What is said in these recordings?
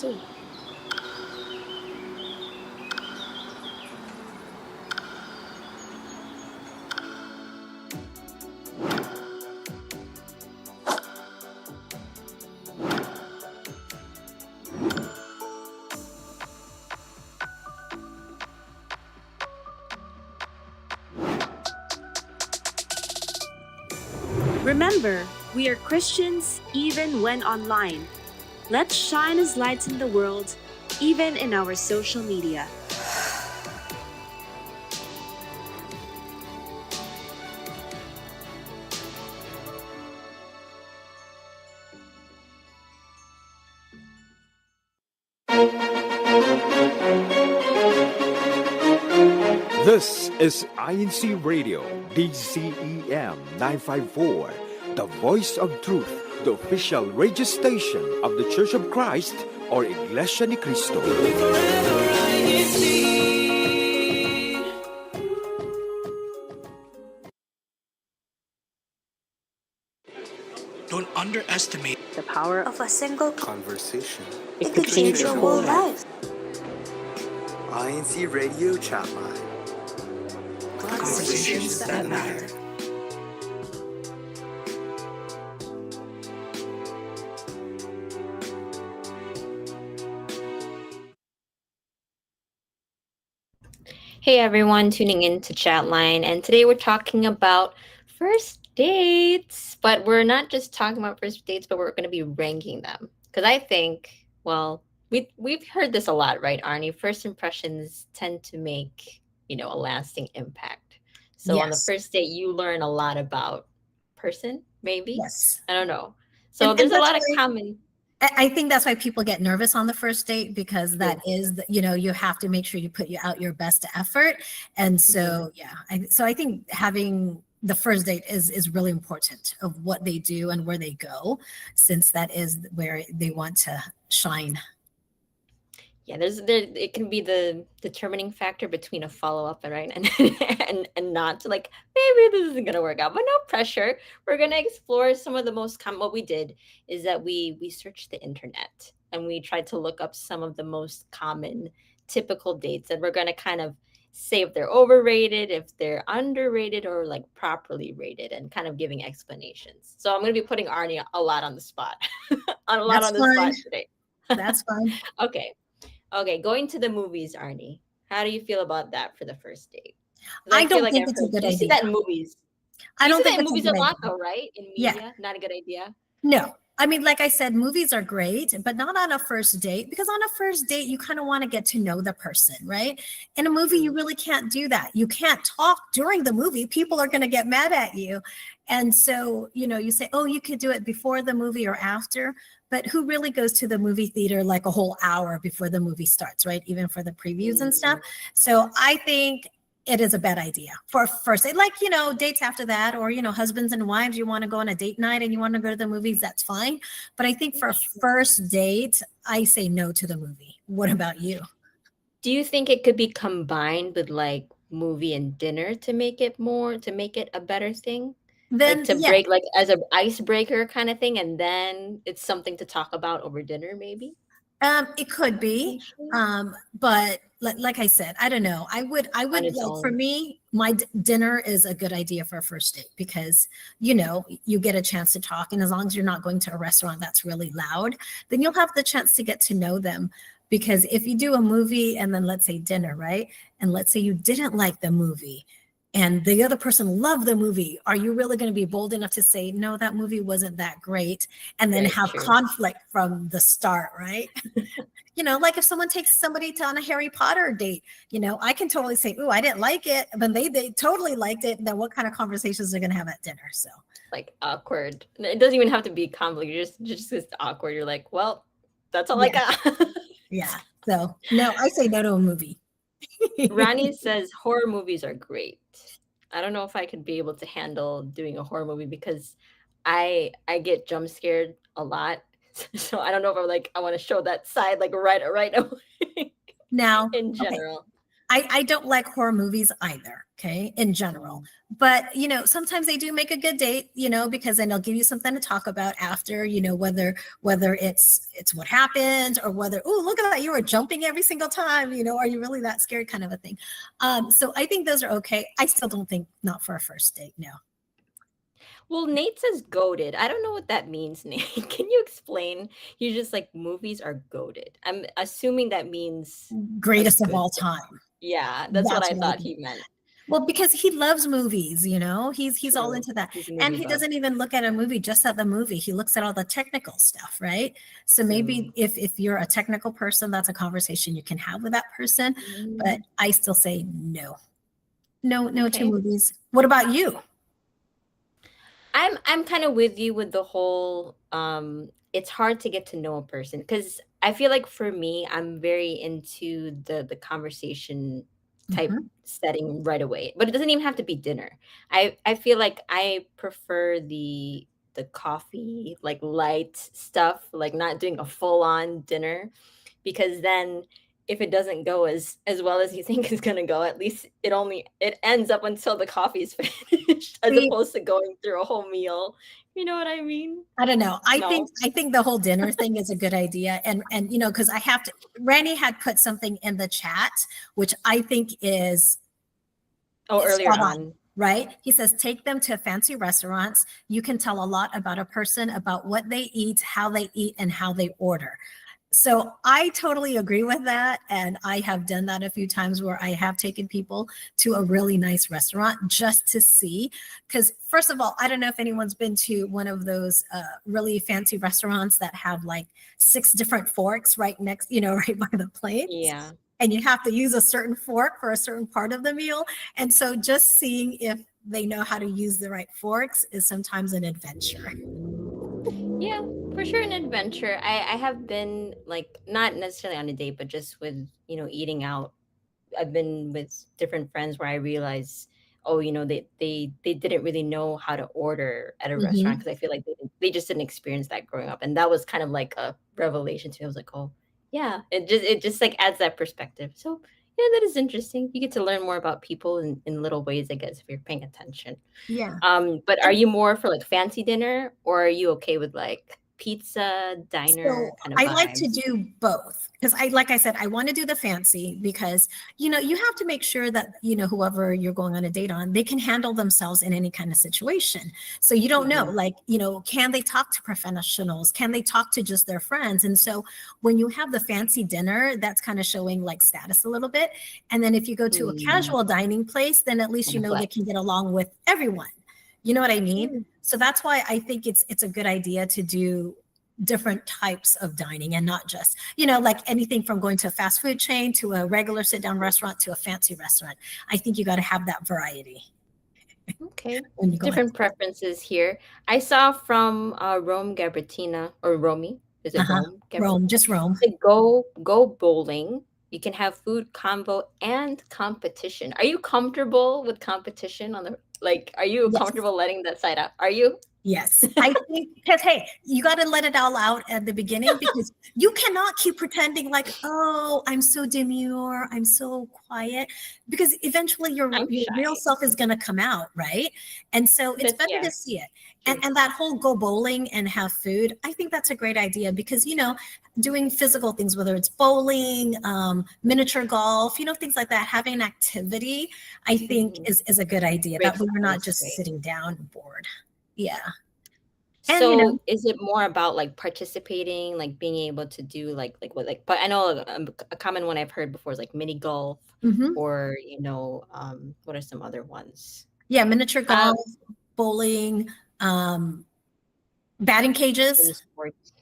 day. Remember, we are Christians even when online. Let's shine as lights in the world, even in our social media. This is INCRadio, DCEM 954, the voice of truth, the official radio station of the Church of Christ or Iglesia ni Cristo. Don't underestimate The power Of a single Conversation. it could change your whole life. INCRadio Chatline. Conversations that matter. Hey everyone, tuning in to Chatline, and today we're talking about first dates. But we're not just talking about first dates, but we're going to be ranking them because I think, well, we've heard this a lot, right, Arnie? First impressions tend to make a lasting impact. So on the Yes. first date, you learn a lot about person, maybe. Yes. I don't know. So And there's a that's lot of why- common. I think that's why people get nervous on the first date because that is, you have to make sure you put out your best effort. And so, I think having the first date is really important of what they do and where they go, since that is where they want to shine. Yeah, it can be the determining factor between a follow-up and right and not like maybe this isn't gonna work out, but no pressure. We're gonna explore some of the most common. What we did is that we searched the internet and we tried to look up some of the most common typical dates, and we're gonna kind of say if they're overrated, if they're underrated, or like properly rated, and kind of giving explanations. So I'm gonna be putting Arnie a lot on the spot, on a lot That's on the fine. spot today. That's fine. Okay, going to the movies, Arnie. How do you feel about that for the first date? 'Cause I feel don't think I've it's a heard- good You see idea. that in movies. I You don't see think that in it's a movies good a lot, idea. though, right? In Yeah. media, not a good idea. No, I mean, like I said, movies are great, but not on a first date, because on a first date, you kind of want to get to know the person, right? In a movie, you really can't do that. You can't talk during the movie. People are going to get mad at you. And so, you say, oh, you could do it before the movie or after, but who really goes to the movie theater like a whole hour before the movie starts, right? Even for the previews and stuff. So I think it is a bad idea for first date. Like, dates after that, or, husbands and wives, you want to go on a date night and you want to go to the movies, that's fine. But I think for a first date, I say no to the movie. What about you? Do you think it could be combined with like movie and dinner to make it a better thing? Then, Like to yeah, break like as an icebreaker kind of thing, and then it's something to talk about over dinner, maybe? it could be. But like I said, I don't know. I would its like, for own. me, my dinner is a good idea for a first date because, you get a chance to talk. And as long as you're not going to a restaurant that's really loud, then you'll have the chance to get to know them. Because if you do a movie and then let's say dinner, right? And let's say you didn't like the movie and the other person loved the movie, are you really going to be bold enough to say, no, that movie wasn't that great? And then Right, have true. conflict from the start, right? Like if someone takes somebody on a Harry Potter date, I can totally say, "Ooh, I didn't like it," but they totally liked it. Then what kind of conversations they're gonna have at dinner? So Like awkward. It doesn't even have to be conflict. You're just awkward. You're like, well, that's all I got. yeah. So no, I say no to a movie. Ronnie says horror movies are great. I don't know if I could be able to handle doing a horror movie because I get jump scared a lot. So I don't know if I want to show that side like right away Now, in okay, general. I don't like horror movies either, okay, in general. But, sometimes they do make a good date, because then they'll give you something to talk about after, whether it's what happened or whether, oh, look at that, you were jumping every single time, are you really that scared kind of a thing. So I think those are okay. I still don't think not for a first date, no. Well, Nate says goaded. I don't know what that means, Nate. Can you explain? You're just like movies are goaded. I'm assuming that means a Greatest of good all thing. time. Yeah, that's what That's I what I thought think. he meant. Well, because he loves movies, he's all True. into that. He's a And movie he buff. doesn't even look at a movie just at the movie. He looks at all the technical stuff, right? So maybe if you're a technical person, that's a conversation you can have with that person. But I still say no. No to Okay. movies. What about you? I'm kind of with you with the whole it's hard to get to know a person because I feel like for me I'm very into the conversation type Mhm. setting right away. But it doesn't even have to be dinner. I feel like I prefer the coffee like light stuff, like not doing a full on dinner because then if it doesn't go as well as you think it's gonna go, at least it ends up until the coffee is finished, as See, opposed to going through a whole meal. You know what I mean? I don't know. I No. think the whole dinner thing is a good idea. And because I have to, Randy had put something in the chat, which I think is Oh, earlier spot on. on. Right? He says, take them to fancy restaurants. You can tell a lot about a person, about what they eat, how they eat, and how they order. So I totally agree with that. And I have done that a few times where I have taken people to a really nice restaurant just to see. Because first of all, I don't know if anyone's been to one of those really fancy restaurants that have like 6 different forks right next, right by the plate. Yeah. And you have to use a certain fork for a certain part of the meal. And so just seeing if they know how to use the right forks is sometimes an adventure. Yeah, for sure an adventure. I have been like not necessarily on a date, but just with, eating out. I've been with different friends where I realize, oh, they didn't really know how to order at a restaurant Mhm. because I feel like they just didn't experience that growing up, and that was kind of like a revelation to me. I was like, oh, yeah, it just like adds that perspective. So yeah, that is interesting. You get to learn more about people in little ways, I guess, if you're paying attention. Yeah. But are you more for like fancy dinner, or are you okay with like pizza diner So kind of I like to vibes? do both because like I said, I want to do the fancy because, you have to make sure that, whoever you're going on a date on, they can handle themselves in any kind of situation. So you don't know, Mhm. like, can they talk to professionals? Can they talk to just their friends? And so when you have the fancy dinner, that's kind of showing like status a little bit. And then if you go to a Mm, casual dining place, then at least, kind of they flex. can get along with everyone. You know what I mean? True. So that's why I think it's a good idea to do different types of dining and not just, like anything from going to a fast food chain to a regular sit down restaurant to a fancy restaurant. I think you got to have that variety Okay. when you go on. Different preferences here. I saw from Rome Gabritina or Romy. Is it Uh-huh. Rome Rome, Gabritina? just Rome. Said go bowling. You can have food combo and competition. Are you comfortable with competition on the like are you Yes. comfortable letting that side out? Are you? Yes, I think because hey, you got to let it all out at the beginning because you cannot keep pretending like, oh, I'm so demure, I'm so quiet, because eventually I'm your real shy. self is going to come out, right? And so it's But better yeah, to see it. true. And that whole go bowling and have food, I think that's a great idea because doing physical things, whether it's bowling, miniature golf, things like that, having an activity, I think Mhm. is a good idea. That Breaks way the you're not ice, just right? sitting down bored. Yeah. And So is it more about like participating, like being able to do like what like but I know a common one I've heard before is like mini golf mhm. or what are some other ones? Yeah, miniature Um golf, bowling, um, batting mini cages, sports.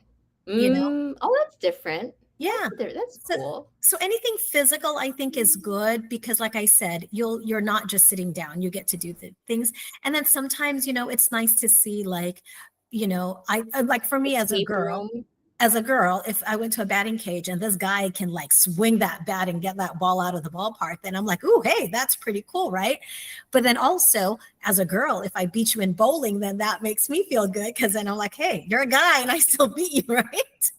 you know. Oh, that's different. Yeah. That's So cool. so anything physical I think is good because like I said, you're not just sitting down. You get to do the things. And then sometimes, it's nice to see like, like for me Escape room. as a girl, if I went to a batting cage and this guy can like swing that bat and get that ball out of the ballpark, then I'm like, ooh, hey, that's pretty cool, right? But then also, as a girl, if I beat you in bowling, then that makes me feel good because then I'm like, hey, you're a guy and I still beat you, right?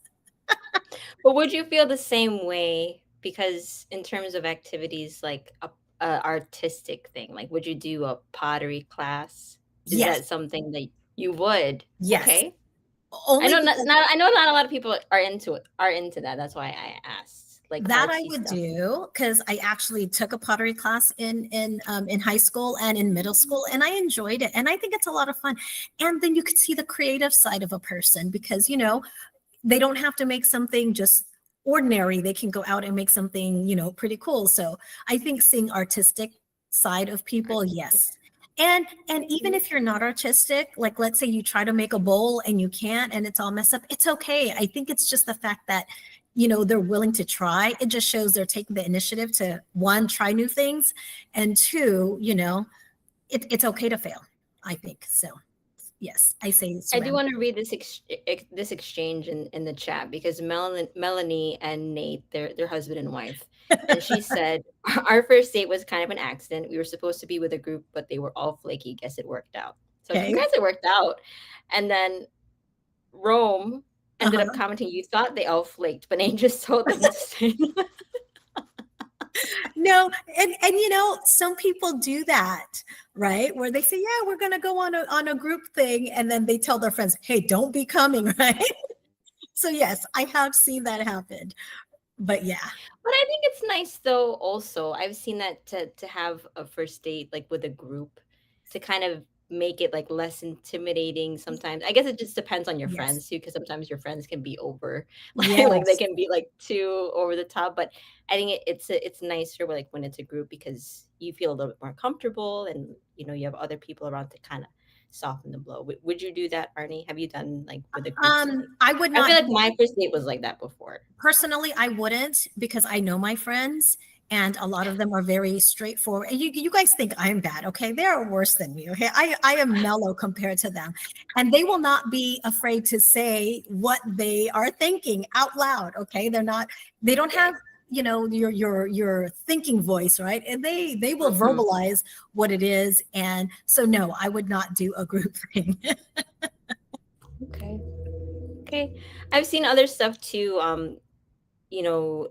But would you feel the same way because in terms of activities like a artistic thing, like would you do a pottery class? Is Yes, that something that you would? yes. Okay. I Only know because I know not a lot of people are into that. That's why I asked. Like that I artsy would stuff. do, because I actually took a pottery class in high school and in middle school, and I enjoyed it. And I think it's a lot of fun. And then you could see the creative side of a person, because they don't have to make something just ordinary. They can go out and make something, pretty cool. So I think seeing artistic side of people, Artistic. yes. And even if you're not artistic, like let's say you try to make a bowl and you can't and it's all messed up, it's okay. I think it's just the fact that they're willing to try. It just shows they're taking the initiative to, one, try new things, and two, it's okay to fail, I think. So yes, I say I do surround. want to read this exchange in the chat because Melanie and Nate, they're husband and wife, and she said our first date was kind of an accident. We were supposed to be with a group, but they were all flaky. Guess it worked out. So Okay. congrats, it worked out. And then Rome ended Uh-huh. up commenting, "You thought they all flaked, but Nate just told them to stay." No, and some people do that, right? Where they say, "Yeah, we're gonna go on a group thing," and then they tell their friends, "Hey, don't be coming," right? So yes, I have seen that happen. But yeah, But I think it's nice though also. I've seen that to have a first date like with a group to kind of make it like less intimidating sometimes. I guess it just depends on your yes, friends too, because sometimes your friends can be over like they yes, can be like too over the top. But I think it's nicer like when it's a group because you feel a little bit more comfortable and you have other people around to kind of soften the blow. Would you do that, Arnie? Have you done like with a group setting? I would I not feel like my first date was like that before. personally. I wouldn't, because I know my friends. And a lot of them are very straightforward. And you guys think I'm bad, okay? They are worse than me, okay? I am mellow compared to them. And they will not be afraid to say what they are thinking out loud, okay? They don't have, your thinking voice, right? And they will Mhm. verbalize what it is. And so no, I would not do a group thing. Okay. Okay. I've seen other stuff too,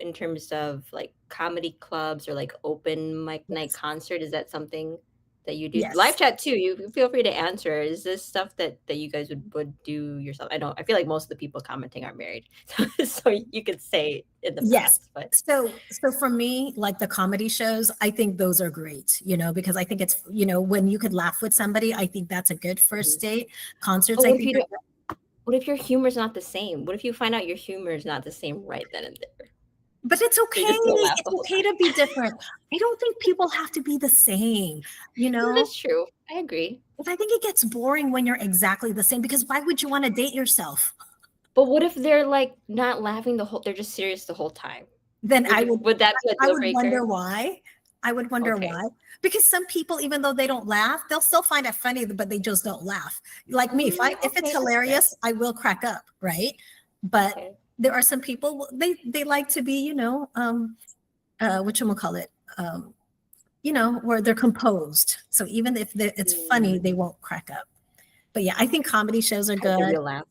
in terms of like comedy clubs or like open mic night Yes. concert. Is that something that you do? Live Yes. chat too. You feel free to answer. Is this stuff that you guys would do yourself? I feel like most of the people commenting are married. So you could say in the Yes. past, but So for me, like the comedy shows, I think those are great, because I think it's, when you could laugh with somebody, I think that's a good first Mhm. date. Concerts, But I what if think you don't, what if your humor's not the same? What if you find out your humor is not the same right then and there? but it's So okay. you're just gonna laugh It's the whole okay time. to be different. I don't think people have to be the same, you No, know? that's true. I agree. But I think it gets boring when you're exactly the same, because why would you want to date yourself? But what if they're, like, not laughing they're just serious the whole time? Then Would you would that be a I deal would breaker? wonder why. I would wonder Okay. why. Because some people, even though they don't laugh, they'll still find it funny, but they just don't laugh. Like me, if it's Okay, that's fair. hilarious, I will crack up, right? But Okay. there are some people, they like to be, whatchamacallit, where they're composed. So even if it's funny, they Mm, won't crack up. But yeah, I think comedy shows are like a good. real laugh.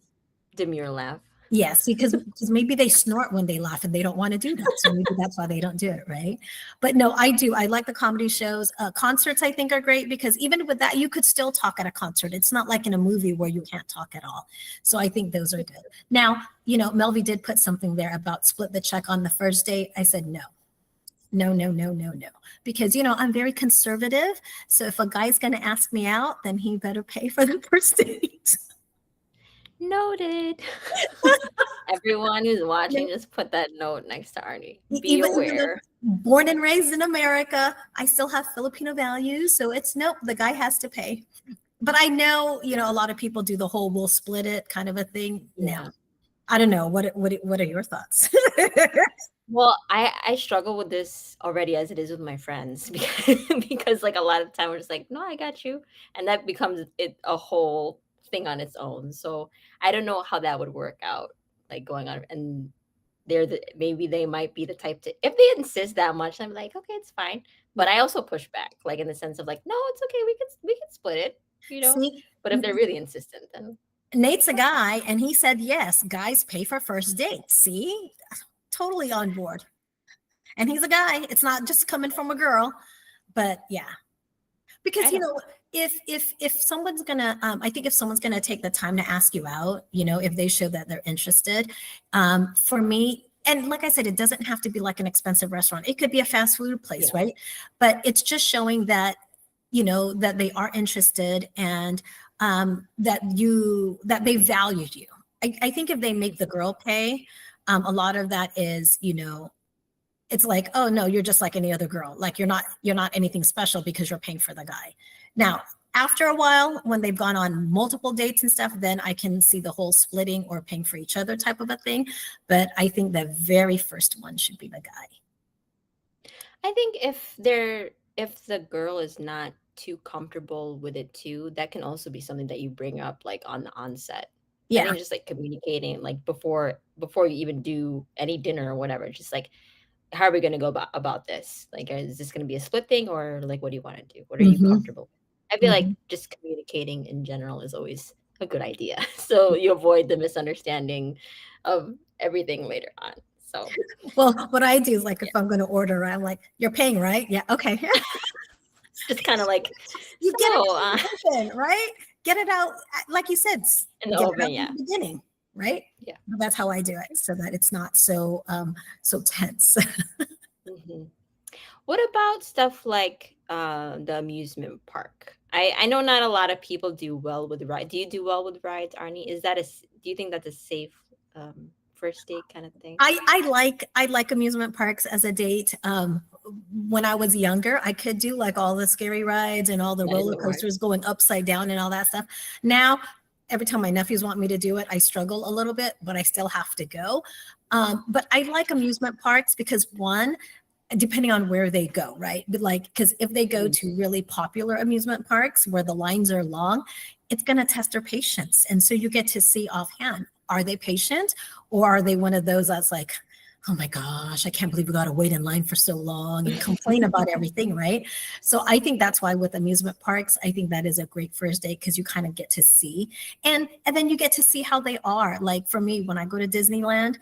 Demure laugh. Yes, because maybe they snort when they laugh and they don't want to do that. So maybe that's why they don't do it, right? But no, I do. I like the comedy shows. Concerts, I think, are great, because even with that, you could still talk at a concert. It's not like in a movie where you can't talk at all. So I think those are good. Now, Melvi did put something there about split the check on the first date. I said no. No, no, no, no, no. Because, I'm very conservative. So if a guy's going to ask me out, then he better pay for the first date. Noted. Everyone who's watching, just put that note next to Arnie. Be Even though aware. born and raised in America, I still have Filipino values. So it's nope, the guy has to pay. But I know, a lot of people do the whole we'll split it kind of a thing. No, Yeah. I don't know. What are your thoughts? Well, I struggle with this already as it is with my friends because like a lot of time we're just like, no, I got you, and that becomes a whole thing on its own. So I don't know how that would work out, like going on, and maybe they might be the type to if they insist that much, I'm like, okay, it's fine. But I also push back, like in the sense of like, no, it's okay, we can split it. See, But if they're really insistent, then Nate's a guy, and he said yes, guys pay for first dates. See, totally on board. And he's a guy. It's not just coming from a girl. But yeah. Because I you don't. know, if someone's gonna I think if someone's gonna take the time to ask you out, you know, if they show that they're interested, for me, and like I said, it doesn't have to be like an expensive restaurant. It could be a fast food place, Yeah. right? But it's just showing that, you know, that they are interested and that they valued you. I think if they make the girl pay, a lot of that is, you know, it's like, oh no, you're just like any other girl. Like you're not anything special because you're paying for the guy. Now, after a while, when they've gone on multiple dates and stuff, then I can see the whole splitting or paying for each other type of a thing. But I think the very first one should be the guy. I think if the girl is not too comfortable with it too, that can also be something that you bring up like on the onset. I Yeah. think just like communicating like before you even do any dinner or whatever, just like how are we going to go about this? Like, is this going to be a split thing or like what do you want to do? What are you Mm-hmm. comfortable with? I feel like Mm-hmm. just communicating in general is always a good idea. So you avoid the misunderstanding of everything later on. So Well, what I do is like if I'm going to order, I'm like, you're paying, right? Yeah. Okay. just kind of like, You get it so in the open, right? Get it out, like you said, in the get it open, out yeah. in the beginning, right? Yeah. That's how I do it, so that it's not so so tense. Mhm. What about stuff like the amusement park? I know not a lot of people do well with rides. Do you do well with rides, Arnie? Is that do you think that's a safe first date kind of thing? I like amusement parks as a date. When I was younger, I could do like all the scary rides and all the That is roller the word. coasters going upside down and all that stuff. Now, every time my nephews want me to do it, I struggle a little bit, but I still have to go. But I like amusement parks because one, depending on where they go, right? But like, because if they go to really popular amusement parks where the lines are long, it's going to test their patience. And so you get to see offhand, are they patient or are they one of those that's like, oh my gosh, I can't believe we got to wait in line for so long and complain about everything, right? So I think that's why with amusement parks, I think that is a great first date because you kind of get to see. And then you get to see how they are. Like for me, when I go to Disneyland,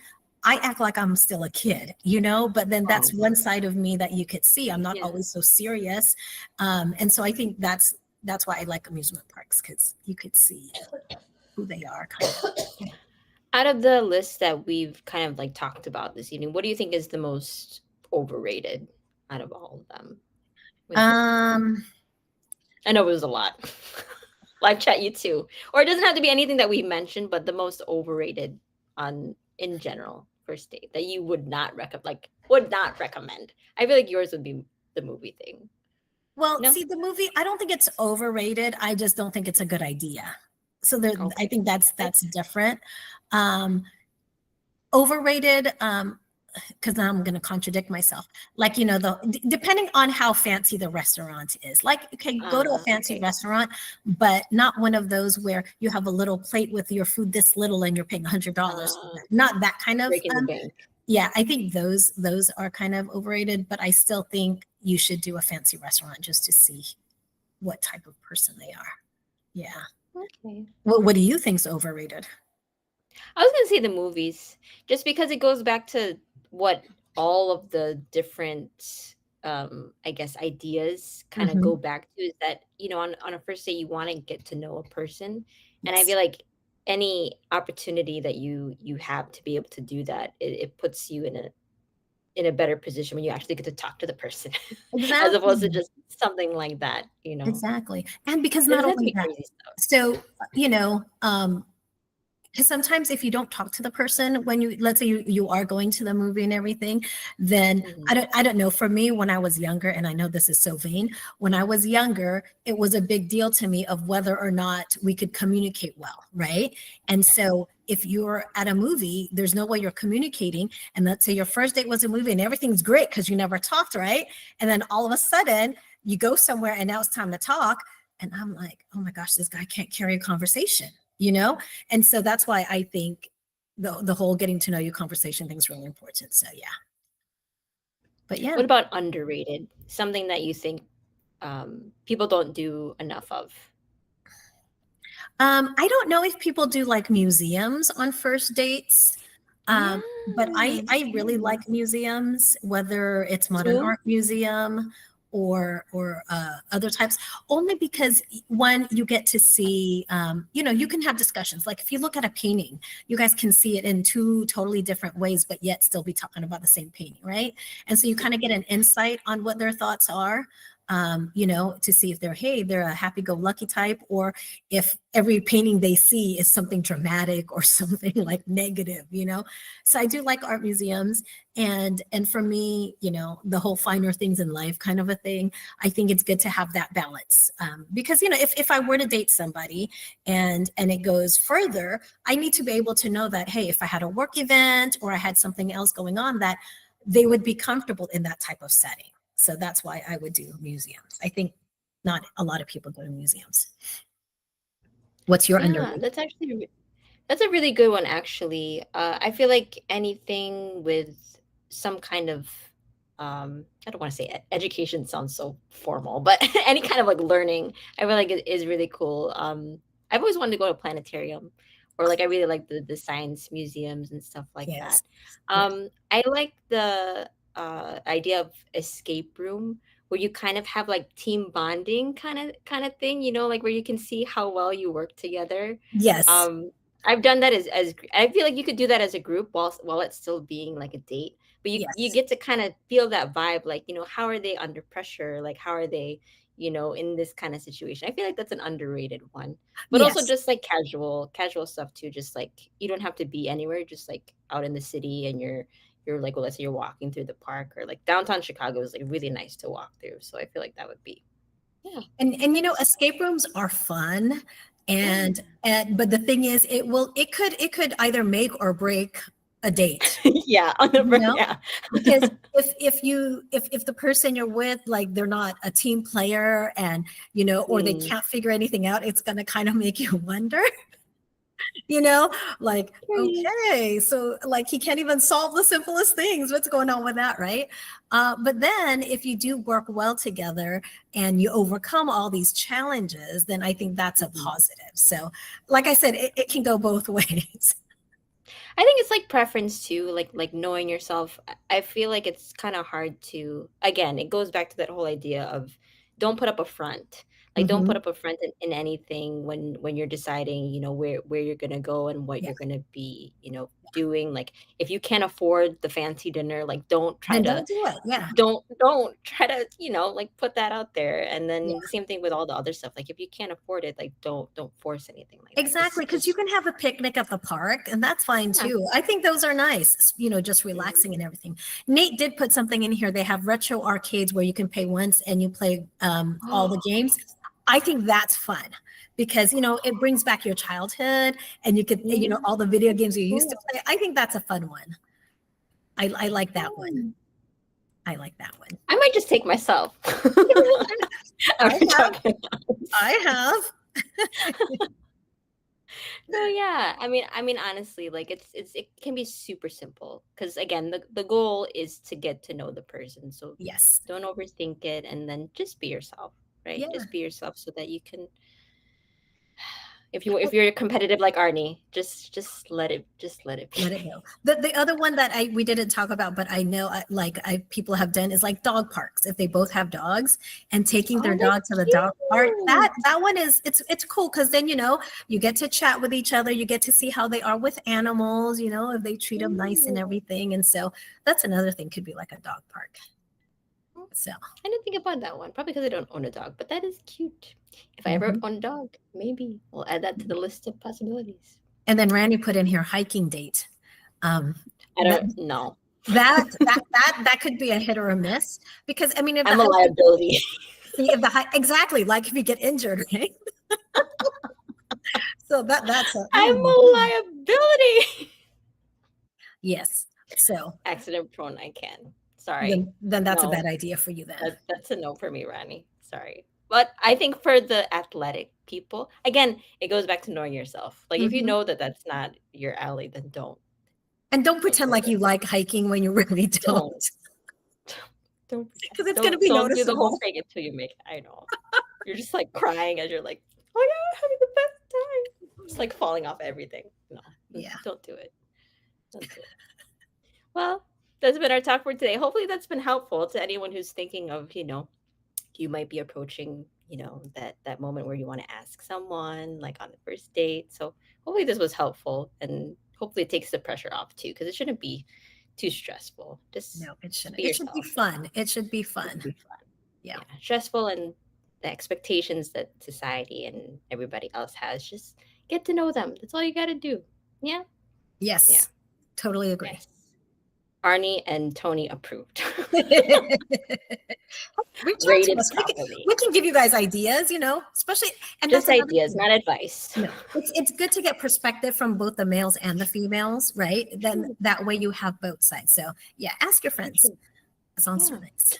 I act like I'm still a kid, you know, but then that's one side of me that you could see. I'm not Yeah. always so serious. And so I think that's why I like amusement parks because you could see who they are kind of. Out of the list that we've kind of like talked about this evening, what do you think is the most overrated out of all of them? I know it was a lot. Live chat you too. Or it doesn't have to be anything that we mentioned, but the most overrated on in general first date that you would not recommend. I feel like yours would be the movie thing. Well, No? see, the movie, I don't think it's overrated. I just don't think it's a good idea. So there, I Okay. think that's different. Overrated, because now I'm going to contradict myself. Like, you know, depending on how fancy the restaurant is. Like, okay, go to a fancy Okay. restaurant, but not one of those where you have a little plate with your food this little and you're paying $100. Not that kind of. Breaking the bank. Yeah, I think those are kind of overrated, but I still think you should do a fancy restaurant just to see what type of person they are. Yeah. Okay. What do you think's overrated? I was gonna say the movies, just because it goes back to what all of the different I guess ideas kind of Mhm. go back to is that, you know, on a first date you want to get to know a person. And I Yes. feel like any opportunity that you have to be able to do that, it puts you in a better position when you actually get to talk to the person as opposed to Exactly. just something like that, you know. Exactly. And because It not doesn't have to only be that, crazy stuff. so, you know, because sometimes if you don't talk to the person when you, let's say you are going to the movie and everything, then Mhm. I don't know. For me, when I was younger, and I know this is so vain, when I was younger, it was a big deal to me of whether or not we could communicate well, right? And so if you're at a movie, there's no way you're communicating. And let's say your first date was a movie and everything's great because you never talked, right? And then all of a sudden you go somewhere and now it's time to talk. And I'm like, oh my gosh, this guy can't carry a conversation, you know? And so that's why I think the whole getting to know you conversation thing is really important. So yeah. But yeah. What about underrated? Something that you think people don't do enough of? I don't know if people do like museums on first dates. But Yes. I really like museums, whether it's modern Too. art museum or other types, only because one, you get to see, you can have discussions. Like if you look at a painting, you guys can see it in two totally different ways, but yet still be talking about the same painting, right? And so you kind of get an insight on what their thoughts are. To see if they're a happy-go-lucky type, or if every painting they see is something dramatic or something like negative. So I do like art museums, and for me, the whole finer things in life kind of a thing. I think it's good to have that balance, because if I were to date somebody and it goes further, I need to be able to know that, hey, if I had a work event or I had something else going on, that they would be comfortable in that type of setting. So that's why I would do museums. I think not a lot of people go to museums. What's your Yeah, underrated? that's a really good one, actually. I feel like anything with some kind of, I don't want to say education sounds so formal, but any kind of like learning, I feel like it is really cool. I've always wanted to go to a planetarium, or like I really like the science museums and stuff like Yes. that. Yes. I like the idea of escape room, where you kind of have like team bonding kind of thing, like where you can see how well you work together. Yes. um I've done that as I feel like you could do that as a group while it's still being like a date, but you Yes. get to kind of feel that vibe, like, how are they under pressure, like how are they, in this kind of situation. I feel like that's an underrated one. But also Yes. just like casual stuff too, just like you don't have to be anywhere, just like out in the city, and you're like, well, let's say you're walking through the park, or like downtown Chicago is like really nice to walk through, so I feel like that would be, yeah, And nice. escape rooms are fun. Yeah. And but the thing is, it could either make or break a date. Yeah, on the You know, yeah. because if the person you're with, like, they're not a team player, and or they Mm. can't figure anything out, it's going to kind of make you wonder. you know like, Period. okay, so like he can't even solve the simplest things. What's going on with that, right? But then if you do work well together and you overcome all these challenges, then I think that's a Mhm. positive. So like I said, it can go both ways. I think it's like preference too, like knowing yourself. I feel like it's kind of hard to, again, it goes back to that whole idea of don't put up a front. Like don't put Hmm. up a front in anything when you're deciding, where you're gonna go and what Yeah, you're gonna be, doing. Like if you can't afford the fancy dinner, like don't try then to don't do it. Yeah. don't try to, like put that out there. And Yeah. then the same thing with all the other stuff. Like if you can't afford it, like don't force anything like that. Exactly, because you Just can have a picnic at the park, and that's fine yeah. too. I think those are nice, just relaxing and everything. Nate did put something in here. They have retro arcades where you can pay once and you play all the games. I think that's fun because, it brings back your childhood, and you could, Yeah, all the video games you used to cool. play. I think that's a fun one. I like that one. Fun. I like that one. I might just take myself. I After have. talking about I have. no, yeah. I mean, honestly, like it can be super simple because again, the goal is to get to know the person. So Yes. don't overthink it, and then just be yourself, right? Yeah. Just be yourself so that you can. If you're competitive like Arnie, just let it Let be. it go. The other one that we didn't talk about, but I know, people have done, is like dog parks. If they both have dogs, and taking their Oh, dog that's to the dog park, that cute. that one is, it's cool, because then you get to chat with each other, you get to see how they are with animals, if they treat them nice and Ooh. everything. And so that's another thing, could be like a dog park. So I didn't think about that one. Probably because I don't own a dog, but that is cute. If I ever mhm. own a dog, maybe we'll add that to the list of possibilities. And then Randy put in here hiking date. Um, I that don't know. that could be a hit or a miss, because I mean, if the I'm a hiking, liability. see, exactly, like if you get injured, right? So that's a I'm a liability. yes. So Accident prone, I can. Sorry. then that's a No, bad idea for you then. that's a no for me, Rani. Sorry. But I think for the athletic people, again, it goes back to knowing yourself. Like if you Mhm. know that that's not your alley, then And don't don't pretend go like there. you like hiking when you really don't, Don't don't pretend. because it's going to Don't be don't do the whole noticeable. fake it till you make it. I know. You're just like crying as you're like, oh yeah, I'm having the best time. Just like falling off everything. No, Yeah. don't do it. That's it. Well, that's been our talk for today. Hopefully, that's been helpful to anyone who's thinking of, you might be approaching, that moment where you want to ask someone, like on the first date. So hopefully, this was helpful, and hopefully, it takes the pressure off too, because it shouldn't be too stressful. Just No, it shouldn't. be It should be yourself. fun. It should be It fun. should be fun. Yeah. Stressful and the expectations that society and everybody else has. Just get to know them. That's all you got to do. Yeah. Yes. Yeah. Totally agree. Yes. Arnie and Tony approved. Reach out to Rated us. properly. We can give you guys ideas, especially, and Just that's another ideas, thing. not advice. No, it's good to get perspective from both the males and the females, right? Then that way you have both sides. So yeah, ask your friends. That sounds nice.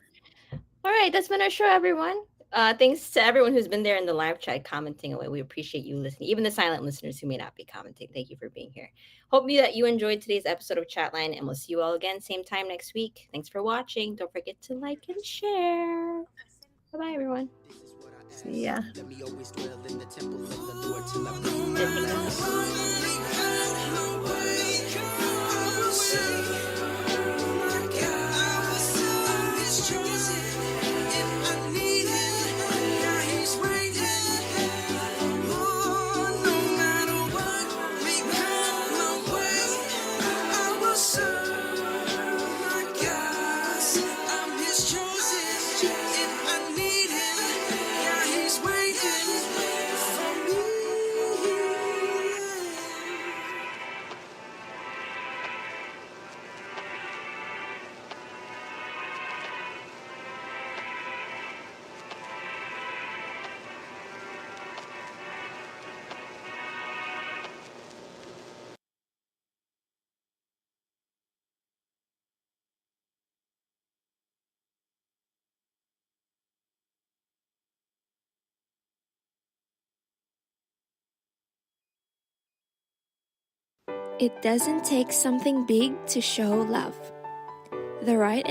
All right, that's been our show, everyone. Thanks to everyone who's been there in the live chat commenting away. We appreciate you listening. Even the silent listeners who may not be commenting, thank you for being here. Hope that you enjoyed today's episode of Chatline, and we'll see you all again same time next week. Thanks for watching. Don't forget to like and share. Bye-bye, everyone. See ya. Let me always dwell in the temple of the Lord till I bring It doesn't take something big to show love. The right